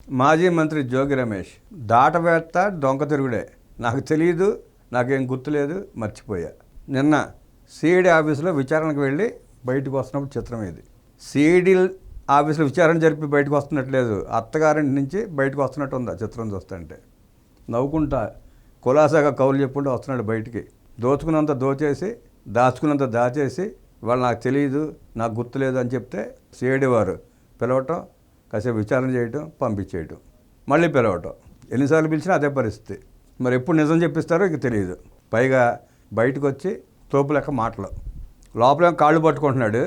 మాజీ మంత్రి జోగి రమేష్ దాటవేత్త దొంగ తిరుగుడే. నాకు తెలియదు, నాకేం గుర్తులేదు, మర్చిపోయా. నిన్న సిఐడి ఆఫీసులో విచారణకు వెళ్ళి బయటకు వస్తున్నప్పుడు చిత్రం ఇది. సిఐడి ఆఫీసులో విచారణ జరిపి బయటకు వస్తున్నట్లేదు, అత్తగారింటి నుంచి బయటకు వస్తున్నట్టు ఉంది ఆ చిత్రం చూస్తుంటే. నవ్వుకుంటా కులాసాగా కౌలు చెప్పుకుంటూ వస్తున్నాడు బయటికి. దోచుకున్నంత దోచేసి దాచుకున్నంత దాచేసి వాళ్ళు నాకు తెలియదు, నాకు గుర్తులేదు అని చెప్తే సిఐడి వారు పిలవటం, కాసేపు విచారణ చేయటం, పంపించేయటం, మళ్ళీ పిలవటం. ఎన్నిసార్లు పిలిచినా అదే పరిస్థితి. మరి ఎప్పుడు నిజం చెప్పిస్తారో ఇక తెలియదు. పైగా బయటకు వచ్చి తోపు లెక్క మాటలు, లోపల కాళ్ళు పట్టుకుంటున్నాడు,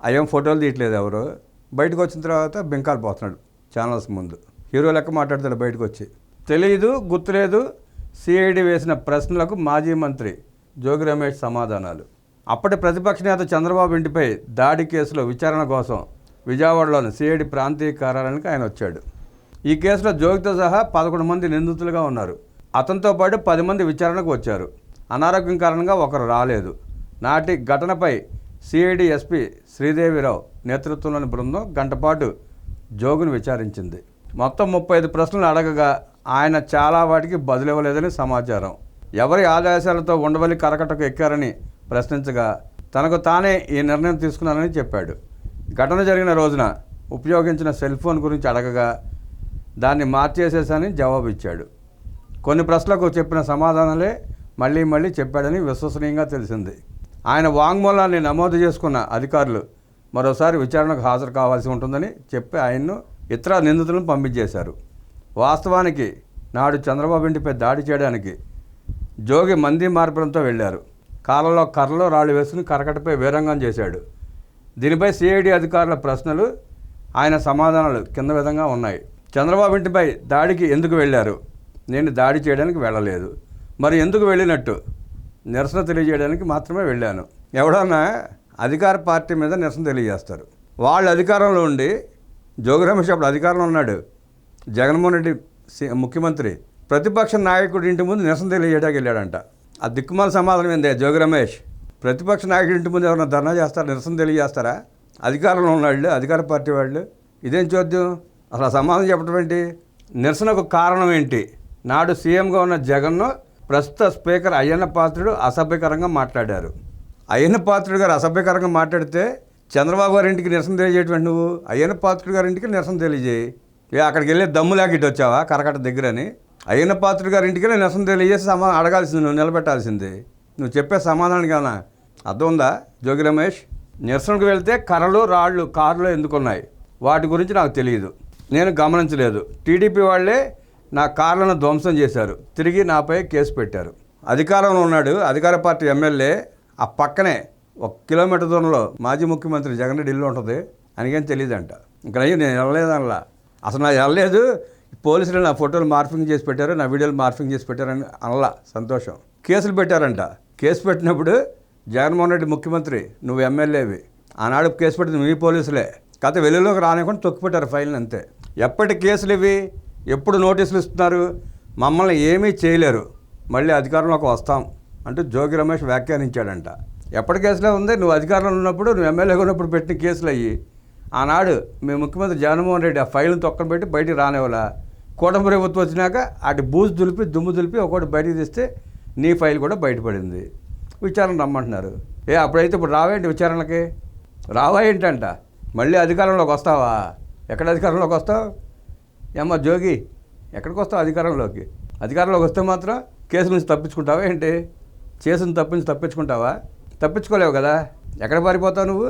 అయ్యేం ఫోటోలు తీయట్లేదు ఎవరు. బయటకు వచ్చిన తర్వాత బెంకాలు పోతున్నాడు ఛానల్స్ ముందు, హీరో లెక్క మాట్లాడతాడు బయటకు వచ్చి. తెలియదు, గుర్తులేదు. సిఐడి వేసిన ప్రశ్నలకు మాజీ మంత్రి జోగి రమేష్ సమాధానాలు. అప్పటి ప్రతిపక్ష నేత చంద్రబాబు ఇంటిపై దాడి కేసులో విచారణ కోసం విజయవాడలోని సిఐడి ప్రాంతీయ కార్యాలయానికి ఆయన వచ్చాడు. ఈ కేసులో జోగితో సహా 11 మంది నిందితులుగా ఉన్నారు. అతనితో పాటు 10 మంది విచారణకు వచ్చారు. అనారోగ్యం కారణంగా ఒకరు రాలేదు. నాటి ఘటనపై సిఐడి ఎస్పీ శ్రీదేవిరావు నేతృత్వంలోని బృందం గంటపాటు జోగును విచారించింది. మొత్తం 35 ప్రశ్నలు అడగగా ఆయన చాలా వాటికి బదులివ్వలేదని సమాచారం. ఎవరి ఆదేశాలతో ఉండవల్లి కరకట్టకు ఎక్కారని ప్రశ్నించగా తనకు తానే ఈ నిర్ణయం తీసుకున్నానని చెప్పాడు. ఘటన జరిగిన రోజున ఉపయోగించిన సెల్ ఫోన్ గురించి అడగగా దాన్ని మార్చేసేసని జవాబు ఇచ్చాడు. కొన్ని ప్రశ్నలకు చెప్పిన సమాధానాలే మళ్ళీ మళ్ళీ చెప్పాడని విశ్వసనీయంగా తెలిసింది. ఆయన వాంగ్మూలాన్ని నమోదు చేసుకున్న అధికారులు మరోసారి విచారణకు హాజరు కావాల్సి ఉంటుందని చెప్పి ఆయన్ను ఇతర నిందితులను పంపించేశారు. వాస్తవానికి నాడు చంద్రబాబు ఇంటిపై దాడి చేయడానికి జోగి మంది మార్పులంతో వెళ్ళారు. కాలంలో కర్రలో రాళ్ళు వేసుకుని కరకట్టపై వీరంగం చేశాడు. దీనిపై సిఐడి అధికారుల ప్రశ్నలు, ఆయన సమాధానాలు కింద విధంగా ఉన్నాయి. చంద్రబాబు ఇంటిపై దాడికి ఎందుకు వెళ్ళారు? నేను దాడి చేయడానికి వెళ్ళలేదు. మరి ఎందుకు వెళ్ళినట్టు? నిరసన తెలియజేయడానికి మాత్రమే వెళ్ళాను. ఎవడన్నా అధికార పార్టీ మీద నిరసన తెలియజేస్తారు. వాళ్ళు అధికారంలో ఉండి, జోగి రమేష్ అప్పుడు అధికారంలో ఉన్నాడు, జగన్మోహన్ రెడ్డి ముఖ్యమంత్రి, ప్రతిపక్ష నాయకుడి ఇంటి ముందు నిరసన తెలియజేయడానికి వెళ్ళాడంట. ఆ దిక్కుమాల సమాధానం ఏందే జోగి రమేష్? ప్రతిపక్ష నాయకుడి ఇంటి ముందు ఎవరైనా ధర్నా చేస్తారా, నిరసన తెలియజేస్తారా? అధికారంలో ఉన్నాళ్ళు, అధికార పార్టీ వాళ్ళు. ఇదేం చూద్దాం? అసలు ఆ సమాధానం చెప్పడం ఏంటి? నిరసనకు కారణం ఏంటి? నాడు సీఎంగా ఉన్న జగన్ను ప్రస్తుత స్పీకర్ అయ్యన్న పాత్రుడు అసభ్యకరంగా మాట్లాడారు. అయ్యన్న పాత్రుడు గారు అసభ్యకరంగా మాట్లాడితే చంద్రబాబు గారి ఇంటికి నిరసన తెలియజేయటువంటి నువ్వు అయ్యన్న పాత్రుడు గారి ఇంటికి నిరసన తెలియజేయి. అక్కడికి వెళ్ళి దమ్ములాకి ఇటు వచ్చావా కరకట్ట దగ్గరని? అయ్యన్న పాత్రుడు గారి ఇంటికి నిరసన తెలియజేసి అడగాల్సింది, నువ్వు నిలబెట్టాల్సింది. నువ్వు చెప్పే సమాధానం కానీ అర్థం ఉందా జోగి రమేష్? నిరసనకు వెళ్తే కర్రలు రాళ్ళు కారులో ఎందుకున్నాయి వాటి గురించి నాకు తెలియదు, నేను గమనించలేదు. టీడీపీ వాళ్ళే నా కార్లను ధ్వంసం చేశారు, తిరిగి నాపై కేసు పెట్టారు. అధికారంలో ఉన్నాడు, అధికార పార్టీ ఎమ్మెల్యే. ఆ పక్కనే 1 కిలోమీటర్ దూరంలో మాజీ ముఖ్యమంత్రి జగన్ రెడ్డి ఇల్లు ఉంటుంది. ఆయనకేం తెలియదంట. ఇక్కడ అయ్యి నేను వెళ్ళలేదు అనలా, అసలు నాకు వెళ్ళలేదు. పోలీసులు నా ఫోటోలు మార్ఫింగ్ చేసి పెట్టారు, నా వీడియోలు మార్ఫింగ్ చేసి పెట్టారని అనలా. సంతోషం. కేసులు పెట్టారంట. కేసు పెట్టినప్పుడు జగన్మోహన్ రెడ్డి ముఖ్యమంత్రి, నువ్వు ఎమ్మెల్యేవి. ఆనాడు కేసు పెట్టింది మీ పోలీసులే. కథ వెలుగులోకి రానివ్వకుండా తొక్కిపెట్టారు ఫైల్ని, అంతే. ఎప్పటి కేసులు ఇవి? ఎప్పుడు నోటీసులు ఇస్తున్నారు? మమ్మల్ని ఏమీ చేయలేరు, మళ్ళీ అధికారంలోకి వస్తాం అంటూ జోగి రమేష్ వ్యాఖ్యానించాడంట. ఎప్పటి కేసులే ఉంది? నువ్వు అధికారంలో ఉన్నప్పుడు, నువ్వు ఎమ్మెల్యేగా ఉన్నప్పుడు పెట్టిన కేసులు అయ్యి. ఆనాడు మీ ముఖ్యమంత్రి జగన్మోహన్ రెడ్డి ఆ ఫైల్ని తొక్కబెట్టి బయటికి రానివ్వాలా. కూటమి ప్రభుత్వం వచ్చినాక అటు బూజు దులిపి దుమ్ము దులిపి ఒకటి బయటికి తెస్తే నీ ఫైల్ కూడా బయటపడింది. విచారణ రమ్మంటున్నారు. అప్పుడైతే ఇప్పుడు రావేంటి విచారణకి? రావా ఏంటంట? మళ్ళీ అధికారంలోకి వస్తావా? ఎక్కడ అధికారంలోకి వస్తావు? ఏమ్మా జోగి, ఎక్కడికి వస్తావు అధికారంలోకి? అధికారంలోకి వస్తే మాత్రం కేసు నుంచి తప్పించుకుంటావా ఏంటి? కేసును తప్పించుకుంటావా? తప్పించుకోలేవు కదా. ఎక్కడ పారిపోతావు నువ్వు?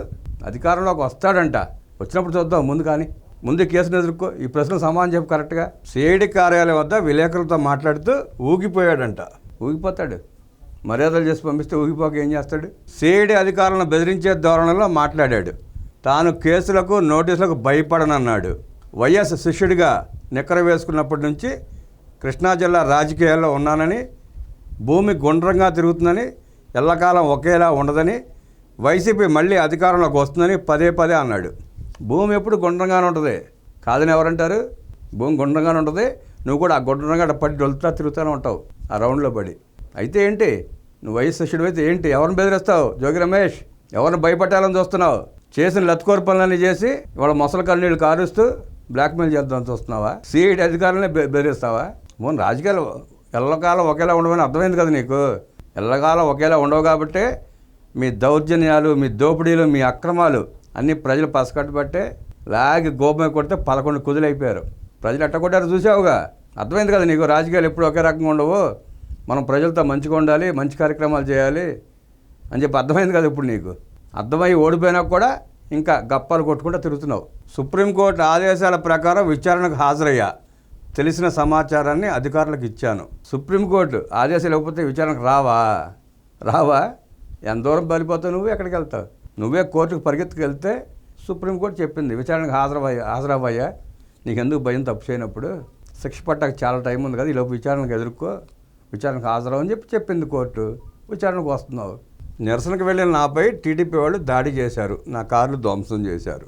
అధికారంలోకి వస్తాడంట, వచ్చినప్పుడు చూద్దాం. ముందు కేసును ఎదుర్కో. ఈ ప్రశ్నకు సమాధానం చెప్పు కరెక్ట్గా. సిఐడి కార్యాలయం వద్ద విలేకరులతో మాట్లాడుతూ ఊగిపోయాడంట. ఊగిపోతాడు, మర్యాదలు చేసి పంపిస్తే ఊగిపోక ఏం చేస్తాడు? సిఐడి అధికారులను బెదిరించే ధోరణిలో మాట్లాడాడు. తాను కేసులకు నోటీసులకు భయపడనన్నాడు. వైఎస్ శిష్యుడిగా నిక్కర వేసుకున్నప్పటి నుంచి కృష్ణా జిల్లా రాజకీయాల్లో ఉన్నానని, భూమి గుండ్రంగా తిరుగుతుందని, ఎల్లకాలం ఒకేలా ఉండదని, వైసీపీ మళ్ళీ అధికారంలోకి వస్తుందని పదే అన్నాడు. భూమి ఎప్పుడు గుండ్రంగానే ఉంటుంది కాదని ఎవరంటారు? భూమి గుండ్రంగానే ఉంటుంది. నువ్వు కూడా ఆ గుండ్రంగా పడి డొలుతా తిరుగుతూనే ఉంటావు ఆ రౌండ్లో పడి. అయితే ఏంటి? నువ్వు వైఎస్ శిష్యుడు అయితే ఏంటి? ఎవరిని బెదిరిస్తావు జోగి రమేష్? ఎవరిని భయపట్టాలని చూస్తున్నావు? చేసిన లత్కోరు పనులన్నీ చేసి ఇవాళ మొసలు కన్నీళ్ళు కారుస్తూ బ్లాక్మెయిల్ చేద్దాం చూస్తున్నావా? సిఐడి అధికారులనే బెదిరిస్తావా? రాజకీయాలు ఎల్లకాలం ఒకేలా ఉండవని అర్థమైంది కదా నీకు. ఎల్లకాలం ఒకేలా ఉండవు కాబట్టే మీ దౌర్జన్యాలు, మీ దోపిడీలు, మీ అక్రమాలు అన్నీ ప్రజలు పసకట్టుబట్టే లాగి గోపమే కొడితే 11 కుదులైపోయారు. ప్రజలు ఎట్ట కొట్టారు చూసావుగా. అర్థమైంది కదా నీకు. రాజకీయాలు ఎప్పుడు ఒకే రకంగా ఉండవు, మనం ప్రజలతో మంచిగా ఉండాలి, మంచి కార్యక్రమాలు చేయాలి అని చెప్పి అర్థమైంది కదా ఇప్పుడు నీకు. అర్థమై ఓడిపోయినా కూడా ఇంకా గప్పాలు కొట్టుకుంటూ తిరుగుతున్నావు. సుప్రీంకోర్టు ఆదేశాల ప్రకారం విచారణకు హాజరయ్యా, తెలిసిన సమాచారాన్ని అధికారులకు ఇచ్చాను. సుప్రీంకోర్టు ఆదేశాలు ఇవ్వకపోతే విచారణకు రావా? ఎంత దూరం బలిపోతావు నువ్వు? ఎక్కడికి వెళ్తావు? నువ్వే కోర్టుకు పరిగెత్తుకెళ్తే సుప్రీంకోర్టు చెప్పింది విచారణకు హాజరవ్వయ్యా, నీకెందుకు భయం తప్పు చేయనప్పుడు, శిక్ష పట్టాక చాలా టైం ఉంది కదా, ఈలోపు విచారణకు ఎదుర్కో, విచారణకు హాజరవని చెప్పింది కోర్టు. విచారణకు వస్తున్నావు. నిరసనకు వెళ్ళిన నాపై టీడీపీ వాళ్ళు దాడి చేశారు, నా కార్లు ధ్వంసం చేశారు,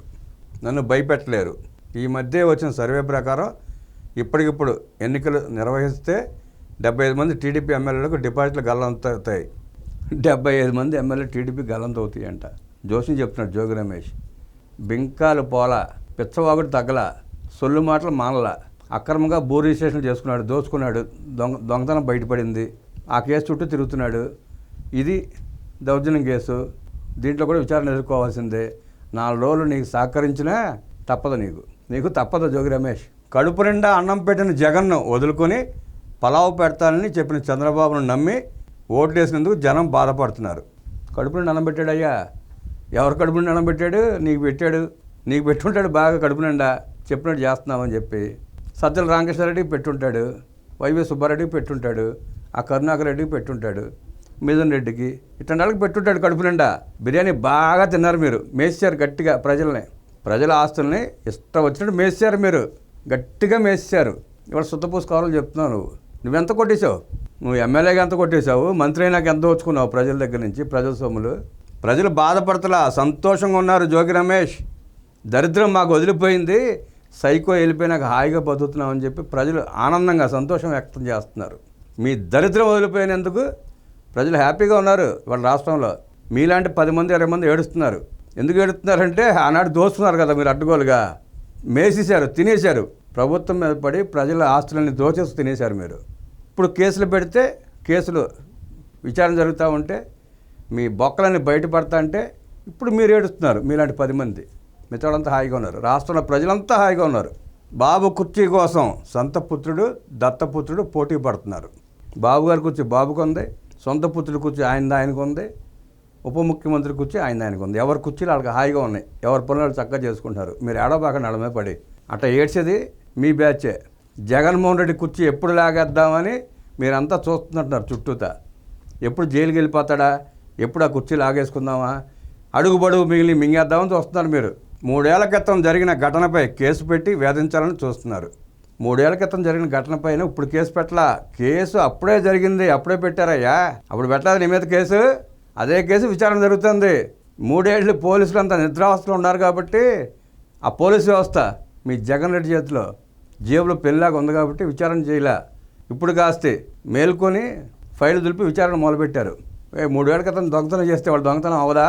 నన్ను భయపెట్టలేరు. ఈ మధ్య వచ్చిన సర్వే ప్రకారం ఇప్పటికిప్పుడు ఎన్నికలు నిర్వహిస్తే 75 మంది టీడీపీ ఎమ్మెల్యేలకు డిపాజిట్లు గల్లంతవుతాయి. 75 మంది ఎమ్మెల్యే టీడీపీ గల్లంతవుతాయి అంట. జోషి చెప్తున్నాడు జోగి రమేష్. బింకాలు పోల, పిచ్చవాగుడు తగ్గల, సొల్లు మాటలు మానల, అక్రమంగా భూ రిజిస్ట్రేషన్ చేసుకున్నాడు, దోచుకున్నాడు, దొంగతనం బయటపడింది, ఆ కేసు చుట్టూ తిరుగుతున్నాడు. ఇది దౌర్జన్యం కేసు, దీంట్లో కూడా విచారణ ఎదుర్కోవాల్సిందే. 4 రోజులు నీకు సహకరించినా తప్పదు, నీకు తప్పదు జోగి రమేష్. కడుపు నిండా అన్నం పెట్టిన జగన్ను వదులుకొని పలావు పెడతానని చెప్పిన చంద్రబాబును నమ్మి ఓట్లేసినందుకు జనం బాధపడుతున్నారు. కడుపు నిండా అన్నం పెట్టాడయ్యా. ఎవరు కడుపు నిండా అన్నం పెట్టాడు? నీకు పెట్టుంటాడు బాగా కడుపు నిండా, చెప్పినట్టు చేస్తున్నామని చెప్పి. సజ్జల రామకృష్ణారెడ్డికి పెట్టుంటాడు, వైవి సుబ్బారెడ్డికి పెట్టుంటాడు, ఆ కరుణాకర్ రెడ్డికి పెట్టుంటాడు, మిథున్ రెడ్డికి, ఇట్లాంటి వాళ్ళకి పెట్టుంటాడు కడుపు నిండా. బిర్యానీ బాగా తిన్నారు మీరు, మేసారు గట్టిగా ప్రజల ఆస్తుల్ని ఇష్టం వచ్చినట్టు మేసారు మీరు, గట్టిగా మేసారు. ఇవాళ శుద్ధపూసుకోవాలని చెప్తున్నావు. నువ్వెంత కొట్టేశావు? నువ్వు ఎమ్మెల్యేగా ఎంత కొట్టేశావు, మంత్రి అయినాక ఎంత వచ్చుకున్నావు ప్రజల దగ్గర నుంచి, ప్రజల సొమ్ములు. ప్రజలు బాధపడతలా, సంతోషంగా ఉన్నారు జోగి రమేష్. దరిద్రం మాకు వదిలిపోయింది, సైకో వెళ్ళిపోయినాక హాయిగా బతుకుతున్నామని చెప్పి ప్రజలు ఆనందంగా సంతోషం వ్యక్తం చేస్తున్నారు. మీ దరిద్రం వదిలిపోయినందుకు ప్రజలు హ్యాపీగా ఉన్నారు వాళ్ళ రాష్ట్రంలో. మీలాంటి 10 మంది 20 మంది ఏడుస్తున్నారు. ఎందుకు ఏడుస్తున్నారంటే ఆనాడు దోచుకున్నారు కదా మీరు, అడ్డుగోలుగా మేసేశారు, తినేశారు. ప్రభుత్వం మీద పడి ప్రజల ఆస్తులన్నీ దోచేసి తినేశారు మీరు. ఇప్పుడు కేసులు పెడితే కేసులు విచారణ జరుగుతూ ఉంటే మీ బొక్కలన్నీ బయటపడతా అంటే ఇప్పుడు మీరు ఏడుస్తున్నారు. మీలాంటి 10 మంది, మిగతాడంతా హాయిగా ఉన్నారు. రాష్ట్రంలో ప్రజలంతా హాయిగా ఉన్నారు. బాబు కుర్చీ కోసం సొంత పుత్రుడు దత్తపుత్రుడు పోటీ పడుతున్నారు. బాబు గారి కుర్చీ బాబుకు ఉంది, సొంత పుత్రుడి కుర్చీ ఆయనకు ఉంది, ఉప ముఖ్యమంత్రి కుర్చీ ఆయనకు ఉంది. ఎవరి కుర్చీలు వాళ్ళకి హాయిగా ఉన్నాయి, ఎవరి పనులు చక్కగా చేసుకుంటున్నారు. మీరు ఏడబాక నడమే పడి అట్లా ఏడ్చేది మీ బ్యాచే. జగన్మోహన్ రెడ్డి కుర్చీ ఎప్పుడు లాగేద్దామని మీరంతా చూస్తున్నట్టున్నారు చుట్టూతా. ఎప్పుడు జైలుకి వెళ్ళిపోతాడా, ఎప్పుడు ఆ కుర్చీ లాగేసుకుందామా, అడుగుబడుగు మింగేద్దామని చూస్తున్నారు మీరు. 3 ఏళ్ల క్రితం జరిగిన ఘటనపై కేసు పెట్టి వేధించాలని చూస్తున్నారు. 3 ఏళ్ల క్రితం జరిగిన ఘటనపైన ఇప్పుడు కేసు పెట్టలా. కేసు అప్పుడే జరిగింది, అప్పుడే పెట్టారయ్యా. అప్పుడు పెట్టలేదు నీ మీద కేసు. అదే కేసు విచారణ జరుగుతుంది. 3 ఏళ్ళు పోలీసులు అంతా నిద్రావస్థలో ఉన్నారు కాబట్టి ఆ పోలీసు వ్యవస్థ మీ జగన్ రెడ్డి చేతిలో జేబులో పెళ్ళలాగా ఉంది కాబట్టి విచారణ చేయలే. ఇప్పుడు కాస్త మేల్కొని ఫైల్ దులిపి విచారణ మొదలుపెట్టారు. 3 ఏళ్ల క్రితం దొంగతనం చేస్తే వాళ్ళు దొంగతనం అవదా,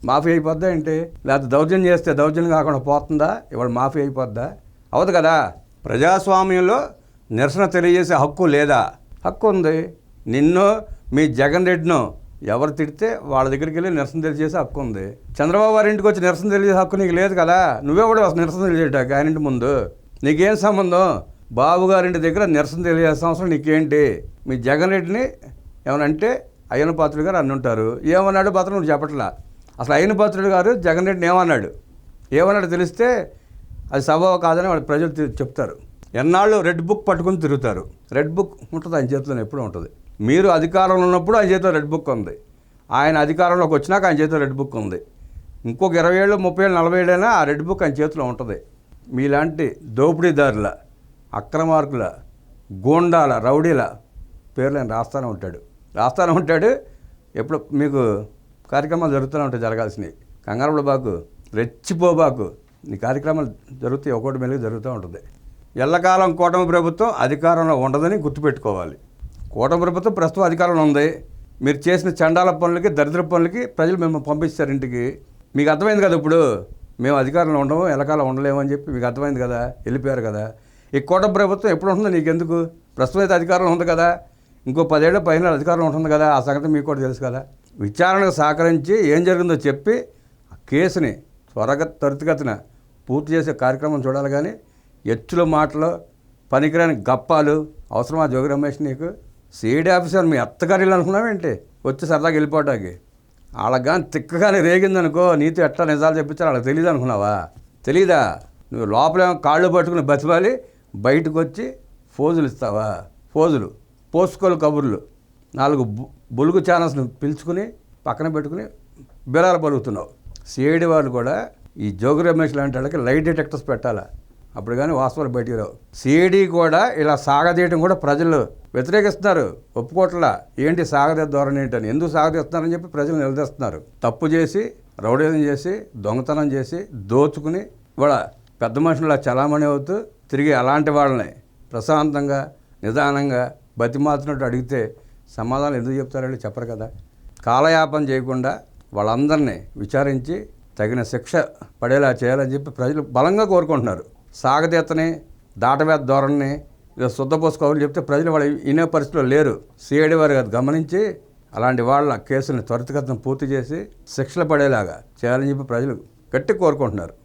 మాఫీ అయిపోద్దా ఏంటి? లేకపోతే దౌర్జన్యం చేస్తే దౌర్జన్యం కాకుండా పోతుందా, ఇవాళ మాఫీ అయిపోద్దా? అవదు కదా. ప్రజాస్వామ్యంలో నిరసన తెలియజేసే హక్కు లేదా? హక్కు ఉంది. నిన్ను మీ జగన్ రెడ్డిను ఎవరు తిడితే వాళ్ళ దగ్గరికి వెళ్ళి నిరసన తెలియజేసే హక్కు ఉంది. చంద్రబాబు గారి ఇంటికి వచ్చి నిరసన తెలియజేసే హక్కు నీకు లేదు కదా. నువ్వే కూడా నిరసన తెలియజేయటానికి ఆయన ఇంటి ముందు నీకేం సంబంధం? బాబు గారింటి దగ్గర నిరసన తెలియజేసే అవసరం నీకేంటి? మీ జగన్ రెడ్డిని ఏమనంటే అయ్యన్న పాత్రుడు గారు అన్ని ఉంటారు. ఏమన్నాడు పాత్ర నువ్వు చెప్పట్లా. అసలు అయ్యన్న పాత్రుడు గారు జగన్ రెడ్డిని ఏమన్నాడు తెలిస్తే అది సభ కాదని వాళ్ళు ప్రజలు చెప్తారు. ఎన్నాళ్ళు రెడ్ బుక్ పట్టుకుని తిరుగుతారు. రెడ్ బుక్ ఉంటుంది ఆయన చేతిలో, ఎప్పుడూ ఉంటుంది. మీరు అధికారంలో ఉన్నప్పుడు ఆయన చేతిలో రెడ్ బుక్ ఉంది, ఆయన అధికారంలోకి వచ్చినాక ఆయన చేతిలో రెడ్ బుక్ ఉంది. ఇంకొక 20 ఏళ్ళు 30 ఏళ్ళు 40 ఏళ్ళైనా ఆ రెడ్ బుక్ ఆయన చేతిలో ఉంటుంది. మీలాంటి దోపిడీదారుల, అక్రమార్కుల, గూండాల, రౌడీల పేర్లు ఆయన రాస్తానే ఉంటాడు. ఎప్పుడు మీకు కార్యక్రమాలు జరుగుతూనే ఉంటాయి, జరగాల్సినవి. కంగారు బాకు, రెచ్చిపోబాకు. నీ కార్యక్రమాలు జరుగుతాయి, ఒక్కొక్కటి మెలుగు జరుగుతూ ఉంటుంది. ఎల్లకాలం కూటమి ప్రభుత్వం అధికారంలో ఉండదని గుర్తుపెట్టుకోవాలి. కూటమి ప్రభుత్వం ప్రస్తుతం అధికారంలో ఉంది. మీరు చేసిన చండాల పనులకి, దరిద్ర పనులకి ప్రజలు మిమ్మల్ని పంపిస్తారు ఇంటికి. మీకు అర్థమైంది కదా ఇప్పుడు. మేము అధికారంలో ఉండము, ఎలకాలం ఉండలేము అని చెప్పి మీకు అర్థమైంది కదా, వెళ్ళిపోయారు కదా. ఈ కూటమి ప్రభుత్వం ఎప్పుడు ఉంటుందో నీకెందుకు? ప్రస్తుతం అయితే అధికారంలో ఉంది కదా, ఇంకో 10 ఏళ్ళు 15 ఏళ్ళు అధికారంలో ఉంటుంది కదా, ఆ సంగతి మీకు కూడా తెలుసు కదా. విచారణకు సహకరించి ఏం జరిగిందో చెప్పి ఆ కేసుని త్వరితగతిన పూర్తి చేసే కార్యక్రమం చూడాలి. కానీ ఎచ్చుల మాటలు, పనికిరాని గప్పాలు అవసరమా జోగి రమేష్ నీకు? సిఐడి ఆఫీసర్ మీ అత్తగారిలు అనుకున్నావేంటి వచ్చి సరదాగా వెళ్ళిపోవటానికి? వాళ్ళకి కానీ తిక్కగానే రేగిందనుకో, నీతో ఎట్లా నిజాలు చెప్పించాలో వాళ్ళకి తెలియదు అనుకున్నావా? తెలీదా? నువ్వు లోపలేమో కాళ్ళు పట్టుకుని బతిమాలి బయటకు వచ్చి ఫోజులు ఇస్తావా? ఫోజులు, పోసుకోలు కబుర్లు, 4 బులుగు ఛానల్స్ని పిలుచుకుని పక్కన పెట్టుకుని బిరాలు పలుకుతున్నావు. సిఐడి వాళ్ళు కూడా ఈ జోగి రమేష్ లాంటి వాళ్ళకి లైట్ డిటెక్టర్స్ పెట్టాలా, అప్పుడు కానీ వాస్తవాలు బయటికి రావు. సిఐడి కూడా ఇలా సాగదీయటం కూడా ప్రజలు వ్యతిరేకిస్తున్నారు, ఒప్పుకోవట్లా. ఏంటి సాగదీ ధోరణి ఏంటని, ఎందుకు సాగదీస్తున్నారని చెప్పి ప్రజలు నిలదీస్తున్నారు. తప్పు చేసి, రౌడీజం చేసి, దొంగతనం చేసి, దోచుకుని ఇవాళ పెద్ద మనుషులా చలామణి అవుతూ తిరిగి అలాంటి వాళ్ళని ప్రశాంతంగా నిదానంగా బతిమాలుతున్నట్టు అడిగితే సమాధానం ఎందుకు చెప్తారండి? చెప్పరు కదా. కాలయాపన చేయకుండా వాళ్ళందరినీ విచారించి తగిన శిక్ష పడేలా చేయాలని చెప్పి ప్రజలు బలంగా కోరుకుంటున్నారు. సాగదీతని, దాటవేత ధోరణిని, శుద్ధపోసుకోవాలని చెప్తే ప్రజలు వాళ్ళు వినే పరిస్థితిలో లేరు. సిఐడి వారు అది గమనించి అలాంటి వాళ్ళ కేసుని త్వరితగతిన పూర్తి చేసి శిక్షలు పడేలాగా చేయాలని చెప్పి ప్రజలు గట్టి కోరుకుంటున్నారు.